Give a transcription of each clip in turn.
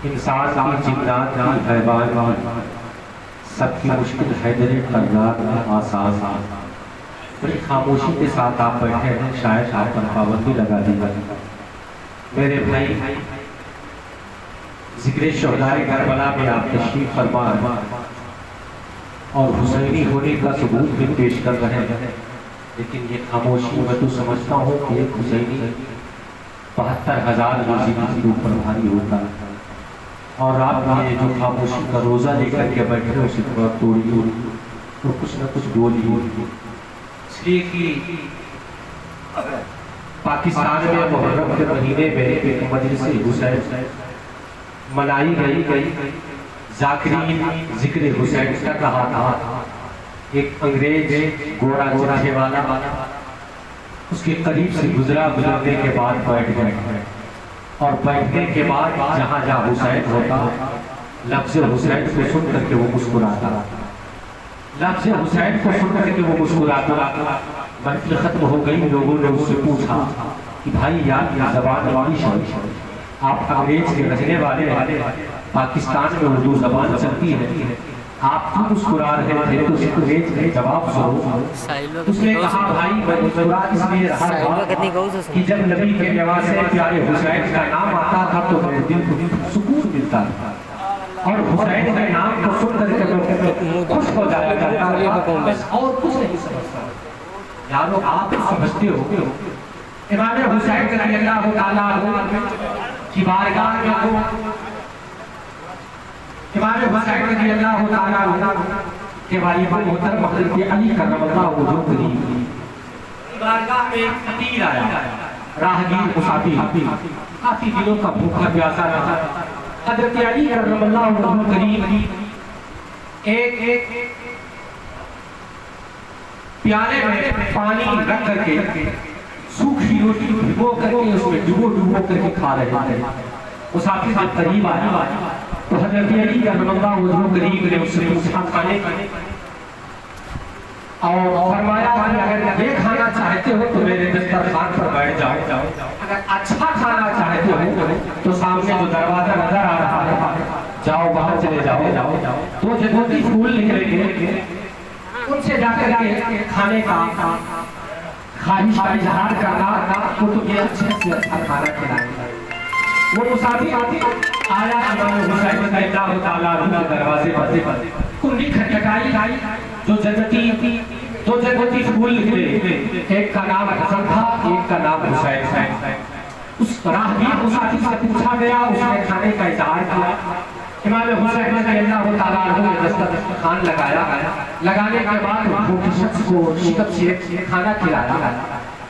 इंसान की जिन्नात की हैवान सबकी मुश्किल हैदरे करना आसान। बड़ी खामोशी के साथ आप बैठे हैं, शायद आप पर पाबंदी लगा दी जाए। मेरे भाई जिक्र शोहदाए करबला में आप तशरीफ फरमा और हुसैनी होने का सबूत भी पेश कर रहे हैं, लेकिन ये खामोशी मैं तो समझता हूँ कि एक हुसैनी 72,000 जिंदगी के ऊपर भारी होता है। और आप ये जो खामोशी का रोजा लेकर के बैठे हो उसे थोड़ा तोड़िए तो कुछ न कुछ बोलिए। इसलिए कि पाकिस्तान में मुहर्रम के महीने में एक मजलिस हुसैन मनाई गई। जाकिरीन जिक्र हुसैन कर रहा था। एक अंग्रेज गोरा चोहे वाला उसके करीब से गुजरने के बाद बैठ गए और बैठने के बाद जहाँ जहाँ हुसैन होता लफ्ज़ हुसैन को सुन करके वो मुस्कुराता, लफ्ज़ हुसैन को सुन करके वो मुस्कुराता। महफिल खत्म हो गई, लोगों ने उससे पूछा कि भाई यार ये ज़बान वाली आप अंग्रेज के रहने वाले पाकिस्तान में उर्दू ज़बान चलती है, आप क्यों मुस्कुरा रहे थे? तो अंग्रेज ने जवाब सुनो। उसने कहा भाई मैं मुस्कुरा इसलिए रहा कि जब नबी के नवासे प्यारे हुसैन का नाम आता था तो मेरे दिल को सुकून मिलता था और हुसैन के नाम को सुन करके मैं खुश हो जाया करता था और कुछ नहीं समझता। यारो आप समझते हो इमाम हुसैन रज़ियल्लाहु ताला की बारगाह में इमाम हुसैन रज़ियल्लाहु ताला के वाली मोहतरम हज़रत अली करमल्लाहु वजहहु की बारगाह में एक फकीर आया, राहगीर मुसाफिर, काफी दिनों का भूखा प्यासा रहा। हज़रत अली करमल्लाहु वजहहु करीब एक प्याले में पानी रख करके सूखी रोटी भिगो करके उसमें डुबो करके खा रहे थे। मुसाफिर जब करीब आया तो हज़रत अली करमल्लाहु वजहहु करीब ने उससे पूछा खाने और फरमाया कि अगर ये खाना चाहते हो तो मेरे दस्तरखान पर बैठ जाओ, अगर अच्छा खाना चाहते हो तो सामने जो दरवाजा नजर आ रहा है जाओ बाहर चले जाओ। तो जन्नती फूल निकलेंगे उनसे जाकर के खाने का ख्वाहिश का इजहार करना, वो तुम्हें अच्छे से अच्छा खाना खिलाएंगे। वो मुसाफिर आया इमाम हुसैन रज़ियल्लाहु ताला के दरवाजे पर कुंडी खटखटाई। जो जन्नती फूल निकले, एक का नाम हसन था, एक का नाम हुसैन था। उस राहगीर मुसाफिर से पूछा गया, उसने खाने का इजहार किया। इमाम हुसैन रज़ियल्लाहु ताला ने दस्तरखान लगाने के बाद भूखे शख्स को शिकप से खाना खिलाया।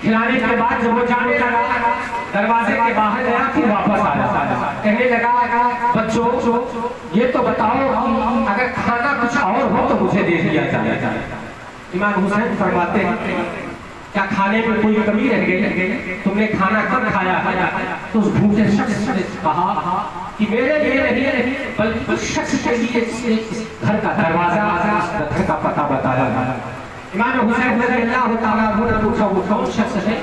खिलाने के बाद जब वो जाने लगा दरवाजे के बाहर गया, फिर वापस आया, कहने लगा बच्चों ये तो बताओ अगर खाना कुछ और हो तो मुझे दे दिया जाए। इमाम हुसैन फरमाते हैं क्या खाने में कोई कमी रह गई? तुमने खाना कब खाया? तो उस भूखे शख्स ने कहा कि मेरे लिए नहीं बल्कि उस शख्स के लिए घर का दरवाजा घर का पता बताया। इमाम हुसैन रज़ियल्लाहु ताला ने पूछा वो कौन शख्स है?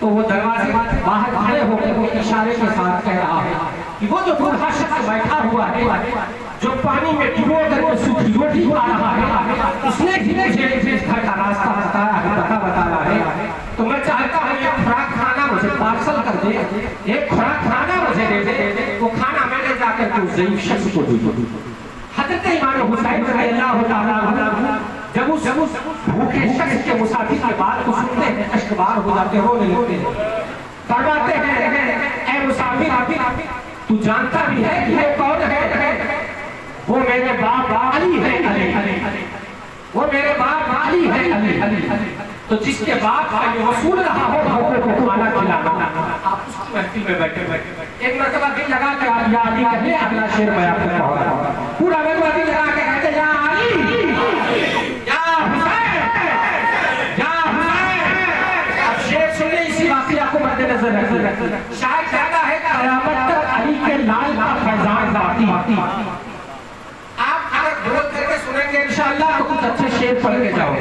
तो वो दरवाजे बाहर खड़े होकर वो इशारे के साथ कह रहा है कि वो जो बूढ़ा शख्स बैठा हुआ है जो पानी में डुबो करके सूखी रोटी खा रहा है, उसने ही मुझे घर का रास्ता बताया है, पता बताया है। तो मैं चाहता हूँ एक खुराक खाना मुझे पार्सल कर दे, एक खुराक खाना मुझे दे दे, वो खाना मैंने जाकर के उस ज़ईफ़ शख्स को दे। हज़रत इमाम हुसैन रज़ियल्लाहु ताला जब उस भूखे शख्स के मुसाफिर के बात को सुनते हैं अश्कबार हो जाते हो लगते हैं। फरमाते हैं ऐ मुसाफिर तू जानता भी है कि वो कौन है? वो मेरे बाप अली है, अली वो मेरे बाप अली है, अली। तो जिसके बाप का ये वसूल रहा हो भूखे को खाना खिलाना, आप उसकी महफिल में बैठे एक मरतबा दिल लगा के आप या अली कहले, अगला शेर मैं आपको कहूंगा, पूरा मरतबा दिल लगा के कहते या अली या हुसैन या हुसैन। अब शेर सुनने इसी वाक़या को मद्देनजर रखिए, शायद ज्यादा है क़यामत तक अली के लाल का फैज़ान बाकी। आप अगर बोल करके सुनेंगे इंशाअल्लाह तो कुछ अच्छे शेर पढ़ के जाओ।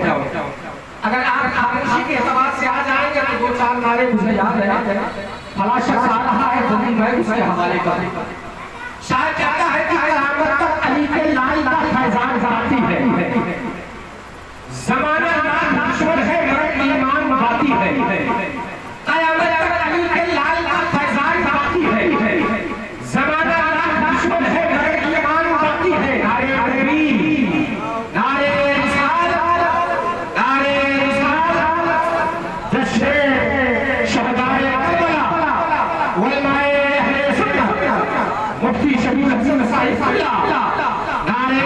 अगर आप खामोशी के एतबार से आ जाएंगे तो दो चार नारे मुझे याद है। फला शख्स आ रहा है तो मैं उसके हवाले कर शायद कहता है कि क़यामत तक अली के लाल का फैजान जाती है, ज़माना दुश्मन है मगर ईमान बाकी है, क़यामत तक अली के लाल का फैजान बाकी है, ज़माना दुश्मन है मगर ईमान बाकी है। नारे तकबीर, नारे रिसालत, नारे रिसालत, जश्न शहदाए करबला, उलमाए अहले सुन्नत, मुफ्ती शबीर हसन साहिब, नारे